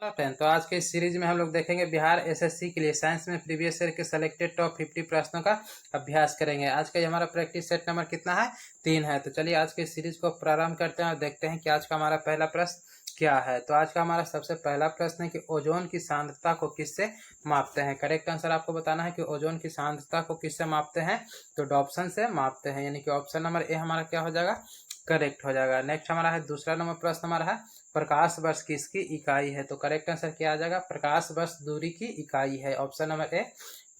तो आज के इस सीरीज में हम लोग देखेंगे बिहार एसएससी के लिए साइंस में प्रीवियस ईयर के सेलेक्टेड टॉप 50 प्रश्नों का अभ्यास करेंगे। आज का ये हमारा प्रैक्टिस सेट नंबर कितना है? 3 है। तो चलिए आज के इस सीरीज को प्रारंभ करते हैं और देखते हैं कि आज का हमारा पहला प्रश्न क्या है। तो आज का हमारा सबसे पहला प्रश्न है कि ओजोन की सांद्रता को किससे मापते हैं। करेक्ट आंसर आपको बताना है कि ओजोन की सांद्रता को किससे मापते हैं। तो डॉप्सन से मापते हैं, यानी कि ऑप्शन नंबर ए हमारा क्या हो जाएगा? करेक्ट हो जाएगा। नेक्स्ट हमारा है दूसरा नंबर प्रश्न हमारा है प्रकाश वर्ष किसकी इकाई है। तो करेक्ट आंसर क्या आ जाएगा? प्रकाश वर्ष दूरी की इकाई है। ऑप्शन नंबर ए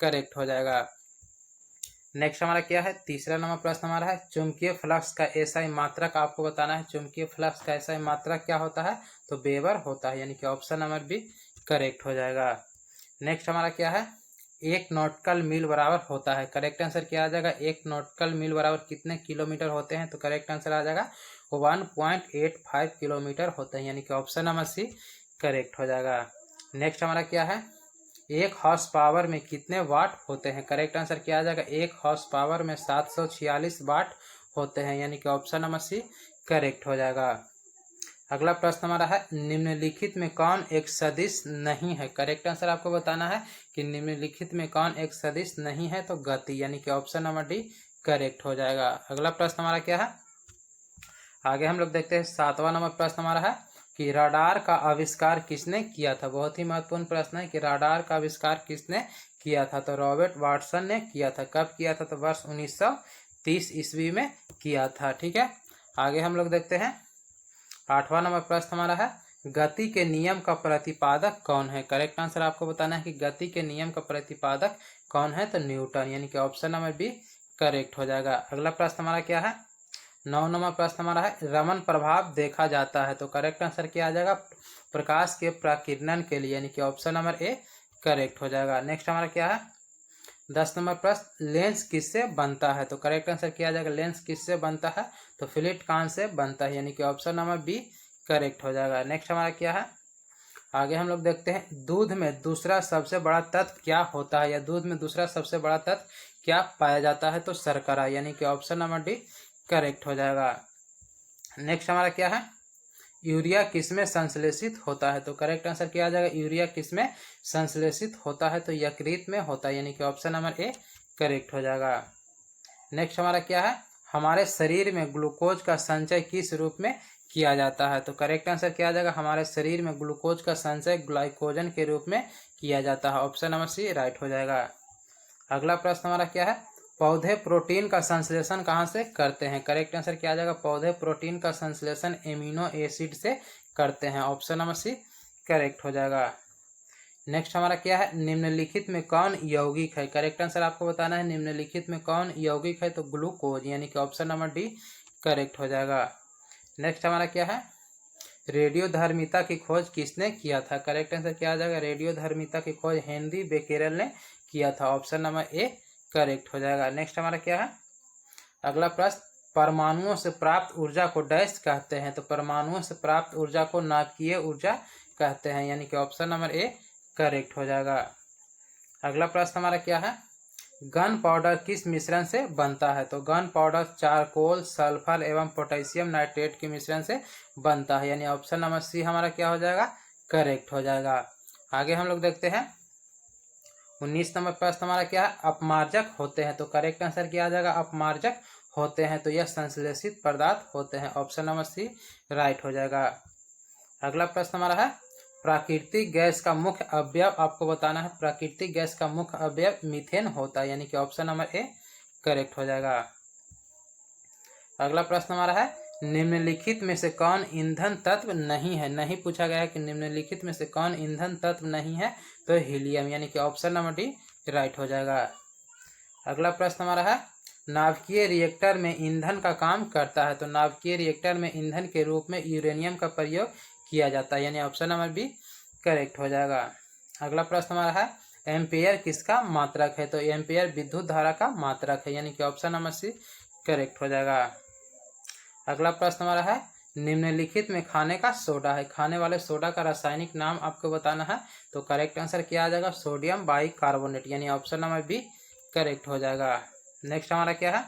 करेक्ट हो जाएगा। नेक्स्ट हमारा क्या है? तीसरा नंबर प्रश्न हमारा है चुंबकीय फ्लक्स का एसआई मात्रक आपको बताना है। चुंबकीय फ्लक्स का एसआई मात्रक क्या होता है? तो वेबर होता है, यानी कि ऑप्शन नंबर बी करेक्ट हो जाएगा। नेक्स्ट हमारा क्या है? 1 नॉटिकल मील बराबर होता है। करेक्ट आंसर क्या आ जाएगा? 1 नॉटिकल मील बराबर कितने किलोमीटर होते हैं। तो करेक्ट आंसर आ जाएगा 1.85 किलोमीटर होते हैं, यानी कि ऑप्शन नंबर सी करेक्ट हो जाएगा। नेक्स्ट हमारा क्या है? 1 हॉर्स पावर में कितने वाट होते हैं। करेक्ट आंसर क्या आ जाएगा? 1 हॉर्स पावर में 746 वाट होते हैं, यानी कि ऑप्शन नंबर सी करेक्ट हो जाएगा। अगला प्रश्न हमारा है निम्नलिखित में कौन एक सदिश नहीं है। करेक्ट आंसर आपको बताना है कि निम्नलिखित में कौन एक सदिश नहीं है। तो गति, यानी कि ऑप्शन नंबर डी करेक्ट हो जाएगा। अगला प्रश्न हमारा क्या है? आगे हम लोग देखते हैं 7वां नंबर प्रश्न हमारा है कि राडार का आविष्कार किसने किया था। बहुत ही महत्वपूर्ण प्रश्न है कि राडार का आविष्कार किसने किया था। तो रॉबर्ट वाटसन ने किया था। कब किया था? तो वर्ष 1930 ईस्वी में किया था। ठीक है, आगे हम लोग देखते हैं 8वां नंबर प्रश्न हमारा है गति के नियम का प्रतिपादक कौन है। करेक्ट आंसर आपको बताना है कि गति के नियम का प्रतिपादक कौन है। तो न्यूटन, यानी कि ऑप्शन नंबर बी करेक्ट हो जाएगा। अगला प्रश्न हमारा क्या है? 9 नंबर प्रश्न हमारा है रमन प्रभाव देखा जाता है। तो करेक्ट आंसर क्या आ जाएगा? प्रकाश के प्रकीर्णन के लिए, यानी कि ऑप्शन नंबर ए करेक्ट हो जाएगा। नेक्स्ट हमारा क्या है? 10 नंबर प्रश्न लेंस किससे बनता है। तो करेक्ट आंसर क्या आ जाएगा? लेंस किससे बनता है। तो फ्लिट कान से बनता है, यानी कि ऑप्शन नंबर बी करेक्ट हो जाएगा। नेक्स्ट हमारा क्या है? आगे हम लोग देखते हैं दूध में दूसरा सबसे बड़ा तत्व क्या होता है, या दूध में दूसरा सबसे बड़ा तत्व क्या पाया जाता है। तो शर्करा, यानी कि ऑप्शन नंबर डी करेक्ट हो जाएगा। नेक्स्ट हमारा क्या है? यूरिया किसमें संश्लेषित होता है। तो करेक्ट आंसर क्या आ जाएगा? यूरिया किसमें संश्लेषित होता है। तो यकृत में होता है, यानी कि ऑप्शन नंबर ए करेक्ट हो जाएगा। नेक्स्ट हमारा क्या है? हमारे शरीर में ग्लूकोज का संचय किस रूप में किया जाता है। तो करेक्ट आंसर क्या आ जाएगा? हमारे शरीर में ग्लूकोज का संचय ग्लाइकोजन के रूप में किया जाता है। ऑप्शन नंबर सी राइट हो जाएगा। अगला प्रश्न हमारा क्या है? पौधे प्रोटीन का संश्लेषण कहाँ से करते हैं। करेक्ट आंसर क्या आ जाएगा? पौधे प्रोटीन का संश्लेषण एमिनो एसिड से करते हैं। ऑप्शन नंबर सी करेक्ट हो जाएगा। नेक्स्ट हमारा क्या है? निम्नलिखित में कौन यौगिक है। करेक्ट आंसर आपको बताना है निम्नलिखित में कौन यौगिक है। तो ग्लूकोज, यानी कि ऑप्शन नंबर डी करेक्ट हो जाएगा। नेक्स्ट हमारा क्या है? रेडियोधर्मिता की खोज किसने किया था। करेक्ट आंसर क्या आ जाएगा? रेडियोधर्मिता की खोज हेनरी बेकेरेल ने किया था। ऑप्शन नंबर ए करेक्ट हो जाएगा। नेक्स्ट हमारा क्या है? अगला प्रश्न परमाणुओं से प्राप्त ऊर्जा को डैश कहते हैं। तो परमाणुओं से प्राप्त ऊर्जा को नाभिकीय ऊर्जा कहते हैं, यानी कि ऑप्शन नंबर ए करेक्ट हो जाएगा। अगला प्रश्न हमारा क्या है? गन पाउडर किस मिश्रण से बनता है। तो गन पाउडर चारकोल, सल्फर एवं पोटेशियम नाइट्रेट के मिश्रण से बनता है, यानी ऑप्शन नंबर सी हमारा क्या हो जाएगा? करेक्ट हो जाएगा। आगे हम लोग देखते हैं 19 नंबर प्रश्न हमारा क्या है? अपमार्जक होते हैं। तो करेक्ट आंसर क्या आ जाएगा? अपमार्जक होते हैं तो यह संश्लेषित पदार्थ होते हैं। ऑप्शन नंबर सी राइट हो जाएगा। अगला प्रश्न हमारा है प्राकृतिक गैस का मुख्य अवयव आपको बताना है। प्राकृतिक गैस का मुख्य अवयव मीथेन होता है, यानी कि ऑप्शन नंबर ए करेक्ट हो जाएगा। अगला प्रश्न हमारा है निम्नलिखित में से कौन ईंधन तत्व नहीं है। नहीं पूछा गया है कि निम्नलिखित में से कौन ईंधन तत्व नहीं है। तो हीलियम, यानी कि ऑप्शन नंबर डी राइट हो जाएगा। अगला प्रश्न हमारा है नाभिकीय रिएक्टर में ईंधन का काम करता है। तो नाभिकीय रिएक्टर में ईंधन के रूप में यूरेनियम का प्रयोग किया जाता है, यानी ऑप्शन नंबर बी करेक्ट हो जाएगा। अगला प्रश्न हमारा है एम्पेयर किसका मात्रक है। तो एम्पेयर विद्युत धारा का मात्रक है, यानी कि ऑप्शन नंबर सी करेक्ट हो जाएगा। अगला प्रश्न हमारा है निम्नलिखित में खाने का सोडा है। खाने वाले सोडा का रासायनिक नाम आपको बताना है। तो करेक्ट आंसर क्या आ जाएगा? सोडियम बाइकार्बोनेट, यानी ऑप्शन नंबर बी करेक्ट हो जाएगा। नेक्स्ट हमारा क्या है?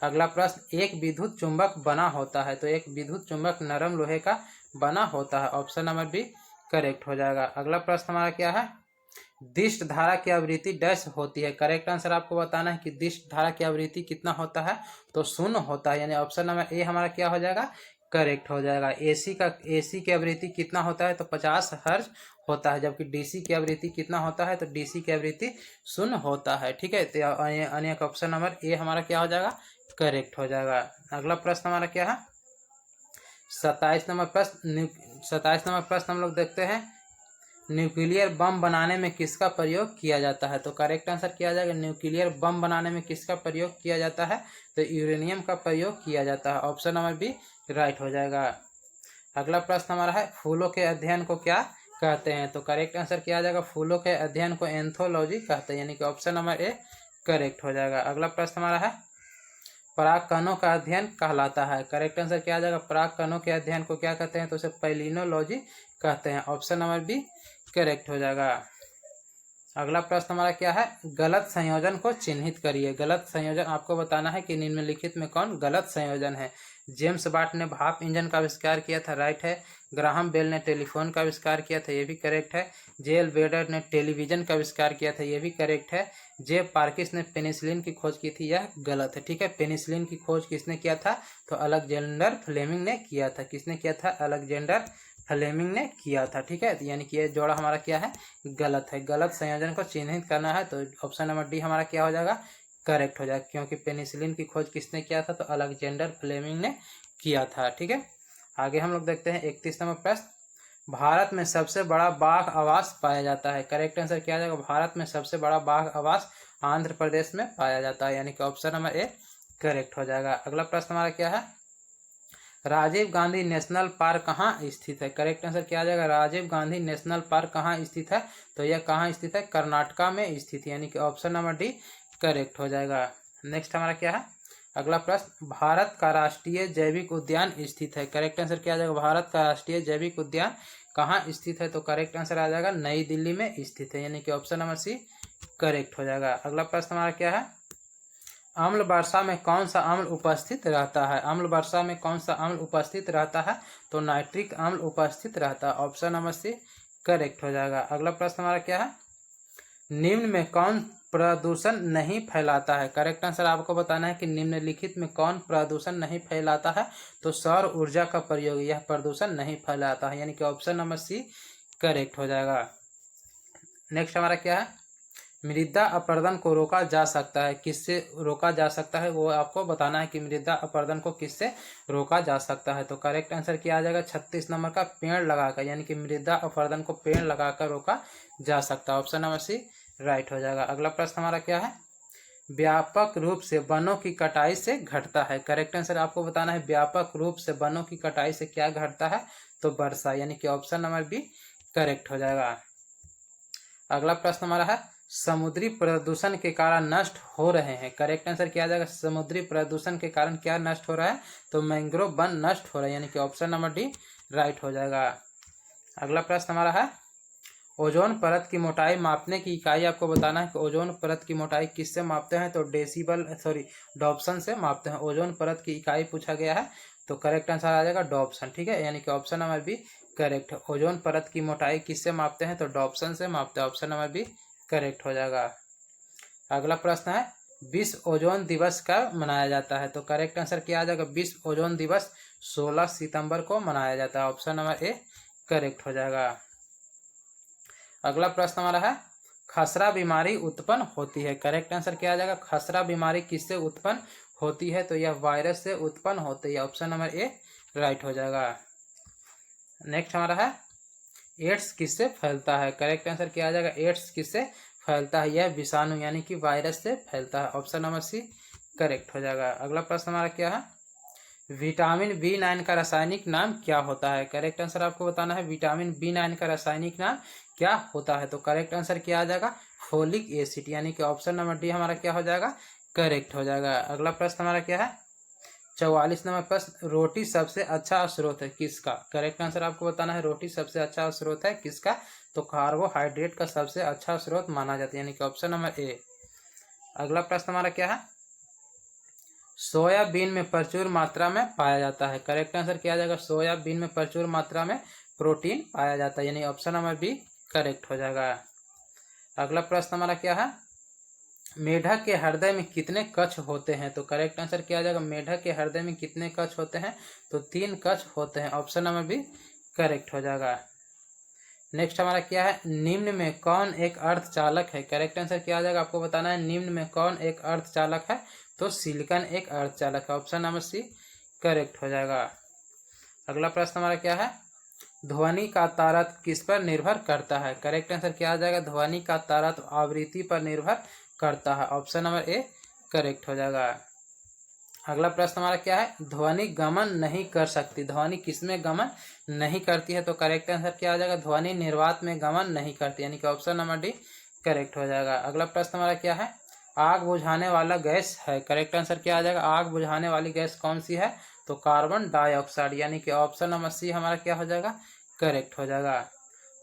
अगला प्रश्न एक विद्युत चुंबक बना होता है। तो एक विद्युत चुंबक नरम लोहे का बना होता है। ऑप्शन नंबर बी करेक्ट हो जाएगा। अगला प्रश्न हमारा क्या है, दिष्ट धारा की आवृत्ति डैश होती है। करेक्ट आंसर आपको बताना है कि दिष्ट धारा की आवृत्ति कितना होता है, तो 0 होता है, यानी ऑप्शन नंबर ए हमारा क्या हो जाएगा, करेक्ट हो जाएगा। एसी की आवृत्ति कितना होता है, तो 50 हर्ट्ज होता है, जबकि डीसी की आवृत्ति कितना होता है, तो डीसी की आवृत्ति 0 होता है। ठीक है, तो यानी ऑप्शन नंबर ए हमारा क्या हो जाएगा, करेक्ट हो जाएगा। अगला प्रश्न हमारा क्या है, 27 नंबर प्रश्न हम लोग देखते हैं, न्यूक्लियर बम बनाने में किसका प्रयोग किया जाता है। तो करेक्ट आंसर क्या आ जाएगा, न्यूक्लियर बम बनाने में किसका प्रयोग किया जाता है, तो यूरेनियम का प्रयोग किया जाता है। ऑप्शन नंबर बी राइट हो जाएगा। अगला प्रश्न हमारा है, फूलों के अध्ययन को क्या कहते हैं। तो करेक्ट आंसर क्या आ जाएगा, फूलों के अध्ययन को एंथोलॉजी कहते हैं, यानी कि ऑप्शन नंबर ए करेक्ट हो जाएगा। अगला प्रश्न हमारा है, परागकणों का अध्ययन कहलाता है। करेक्ट आंसर क्या आ जाएगा, परागकणों के अध्ययन को क्या कहते हैं, तो उसे पैलिनोलॉजी कहते हैं। ऑप्शन नंबर बी करेक्ट हो जाएगा। अगला प्रश्न हमारा क्या है, गलत संयोजन को चिन्हित करिए। गलत संयोजन आपको बताना है कि निम्नलिखित में कौन गलत संयोजन है। जेम्स वाट ने भाप इंजन का आविष्कार किया था, राइट है। ग्राहम बेल ने टेलीफोन का आविष्कार किया था, ये भी करेक्ट है। जेल वेडर ने टेलीविजन का आविष्कार किया था, ये भी करेक्ट है। जे पार्किस ने पेनिसिलिन की खोज की थी, यह गलत है। ठीक है, पेनिसिलिन की खोज किसने किया था, तो अलेक्जेंडर फ्लेमिंग ने किया था। किसने किया था, अलेक्जेंडर फ्लेमिंग ने किया था। ठीक है, यानी कि ये जोड़ा हमारा क्या है, गलत है। गलत संयोजन को चिन्हित करना है, तो ऑप्शन नंबर डी हमारा क्या हो जाएगा, करेक्ट हो जाएगा, क्योंकि पेनिसिलिन की खोज किसने किया था, तो अलेक्जेंडर फ्लेमिंग ने किया था। ठीक है, आगे हम लोग देखते हैं 31 नंबर प्रश्न, भारत में सबसे बड़ा बाघ आवास पाया जाता है। करेक्ट आंसर क्या आ जाएगा, भारत में सबसे बड़ा बाघ आवास आंध्र प्रदेश में पाया जाता है, यानी कि ऑप्शन नंबर ए करेक्ट हो जाएगा। अगला प्रश्न हमारा क्या है, राजीव गांधी नेशनल पार्क कहाँ स्थित है। करेक्ट आंसर क्या आ जाएगा, राजीव गांधी नेशनल पार्क कहाँ स्थित है, तो यह कहाँ स्थित है, कर्नाटका में स्थित है, यानी कि ऑप्शन नंबर डी करेक्ट हो जाएगा। नेक्स्ट हमारा क्या है, अगला प्रश्न, भारत का राष्ट्रीय जैविक उद्यान स्थित है। करेक्ट आंसर क्या आ जाएगा, भारत का राष्ट्रीय जैविक उद्यान कहाँ स्थित है, तो करेक्ट आंसर आ जाएगा नई दिल्ली में स्थित है, यानी कि ऑप्शन नंबर सी करेक्ट हो जाएगा। अगला प्रश्न हमारा क्या है, अम्ल वर्षा में कौन सा अम्ल उपस्थित रहता है। अम्ल वर्षा में कौन सा अम्ल उपस्थित रहता है, तो नाइट्रिक अम्ल उपस्थित रहता है। ऑप्शन नंबर सी करेक्ट हो जाएगा। अगला प्रश्न हमारा क्या है, निम्न में कौन प्रदूषण नहीं फैलाता है। करेक्ट आंसर आपको बताना है कि निम्नलिखित में कौन प्रदूषण नहीं फैलाता है, तो सौर ऊर्जा का प्रयोग यह प्रदूषण नहीं फैलाता है, यानी कि ऑप्शन नंबर सी करेक्ट हो जाएगा। नेक्स्ट हमारा क्या है, मृदा अपरदन को रोका जा सकता है, किससे रोका जा सकता है, वो आपको बताना है कि मृदा अपरदन को किससे रोका जा सकता है। तो करेक्ट आंसर क्या आ जाएगा, 36 नंबर का पेड़ लगाकर, यानी कि मृदा अपरदन को पेड़ लगाकर रोका जा सकता है। ऑप्शन नंबर सी राइट हो जाएगा। अगला प्रश्न हमारा क्या है, व्यापक रूप से वनों की कटाई से घटता है। करेक्ट आंसर आपको बताना है, व्यापक रूप से वनों की कटाई से क्या घटता है, तो वर्षा, यानी कि ऑप्शन नंबर बी करेक्ट हो जाएगा। अगला प्रश्न हमारा है, समुद्री प्रदूषण के कारण नष्ट हो रहे हैं। करेक्ट आंसर क्या आ जाएगा, समुद्री प्रदूषण के कारण क्या नष्ट हो रहा है, तो मैंग्रोव वन नष्ट हो रहा है, यानी कि ऑप्शन नंबर डी राइट हो जाएगा। अगला प्रश्न हमारा है, ओजोन परत की मोटाई मापने की इकाई आपको बताना है कि ओजोन परत की मोटाई किससे मापते हैं, तो डॉप्सन से मापते हैं। ओजोन परत की इकाई पूछा गया है, तो करेक्ट आंसर आ जाएगा डॉप्सन। ठीक है, यानी कि ऑप्शन नंबर बी करेक्ट है। ओजोन परत की मोटाई किससे मापते हैं, तो डॉप्सन से मापते हैं। ऑप्शन नंबर बी करेक्ट हो जाएगा। अगला प्रश्न है, विश्व ओजोन दिवस कब मनाया जाता है, तो करेक्ट आंसर क्या आ जाएगा, विश्व ओजोन दिवस 16 सितंबर को मनाया जाता है। ऑप्शन नंबर ए करेक्ट हो जाएगा। अगला प्रश्न हमारा है, खसरा बीमारी उत्पन्न होती है। करेक्ट आंसर क्या आ जाएगा, खसरा बीमारी किससे उत्पन्न होती है, तो यह वायरस से उत्पन्न होती है। ऑप्शन नंबर ए राइट हो जाएगा। नेक्स्ट हमारा है, एड्स किससे फैलता है। करेक्ट आंसर क्या आ जाएगा, एड्स किससे फैलता है, यह विषाणु यानी कि वायरस से फैलता है। ऑप्शन नंबर सी करेक्ट हो जाएगा। अगला प्रश्न हमारा क्या है, विटामिन B9 का रासायनिक नाम क्या होता है। करेक्ट आंसर आपको बताना है, विटामिन B9 का रासायनिक नाम क्या होता है, तो करेक्ट आंसर क्या आ जाएगा, फोलिक एसिड, यानी कि ऑप्शन नंबर डी हमारा क्या हो जाएगा, करेक्ट हो जाएगा। अगला प्रश्न हमारा क्या है, 44 नंबर प्रश्न, रोटी सबसे अच्छा स्रोत है किसका। करेक्ट आंसर आपको बताना है, रोटी सबसे अच्छा स्रोत है किसका, तो कार्बोहाइड्रेट का सबसे अच्छा स्रोत माना जाता है, यानी कि ऑप्शन नंबर ए। अगला प्रश्न हमारा क्या है, सोयाबीन में प्रचुर मात्रा में पाया जाता है। करेक्ट आंसर क्या आ जाएगा, सोयाबीन में प्रचुर मात्रा में प्रोटीन पाया जाता है, यानी ऑप्शन नंबर बी करेक्ट हो जाएगा। अगला प्रश्न हमारा क्या है, मेढक के हृदय में कितने कक्ष होते हैं? तो करेक्ट आंसर क्या आ जाएगा, मेढक के हृदय में कितने कक्ष होते हैं? तो 3 कक्ष होते हैं, ऑप्शन नंबर बी करेक्ट हो जाएगा। नेक्स्ट हमारा क्या है, निम्न में कौन एक अर्धचालक है? करेक्ट आंसर क्या आ जाएगा, आपको बताना है निम्न में कौन एक अर्धचालक है? तो सिलिकॉन एक अर्धचालक है, ऑप्शन नंबर सी करेक्ट हो जाएगा। अगला प्रश्न हमारा क्या है, ध्वनि का तारतम्य किस पर निर्भर करता है? करेक्ट आंसर क्या आ जाएगा, ध्वनि का तारतम्य आवृत्ति पर निर्भर करता है, ऑप्शन नंबर ए करेक्ट हो जाएगा। अगला प्रश्न हमारा क्या है, ध्वनि गमन नहीं कर सकती? ध्वनि किसमें गमन नहीं करती है? तो करेक्ट आंसर क्या आ जाएगा, ध्वनि निर्वात में गमन नहीं करती, यानी कि ऑप्शन नंबर डी करेक्ट हो जाएगा। अगला प्रश्न हमारा क्या है, आग बुझाने वाला गैस है? करेक्ट आंसर क्या आ जाएगा, आग बुझाने वाली गैस कौन सी है? तो कार्बन डाइऑक्साइड, यानी कि ऑप्शन नंबर सी हमारा क्या हो जाएगा, करेक्ट हो जाएगा।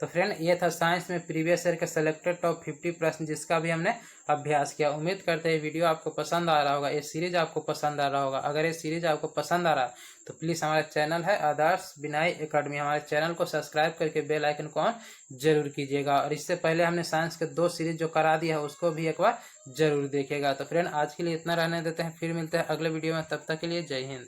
तो फ्रेंड ये था साइंस में प्रीवियस ईयर के सेलेक्टेड टॉप 50 प्रश्न जिसका भी हमने अभ्यास किया। उम्मीद करते हैं वीडियो आपको पसंद आ रहा होगा, ये सीरीज आपको पसंद आ रहा होगा। अगर ये सीरीज आपको पसंद आ रहा है तो प्लीज़ हमारा चैनल है आदर्श बिनाई एकेडमी, हमारे चैनल को सब्सक्राइब करके बेल आइकन को ऑन जरूर कीजिएगा। और इससे पहले हमने साइंस के 2 सीरीज जो करा दिया है उसको भी एक बार जरूर देखिएगा। तो फ्रेंड आज के लिए इतना रहने देते हैं, फिर मिलते हैं अगले वीडियो में, तब तक के लिए जय हिंद।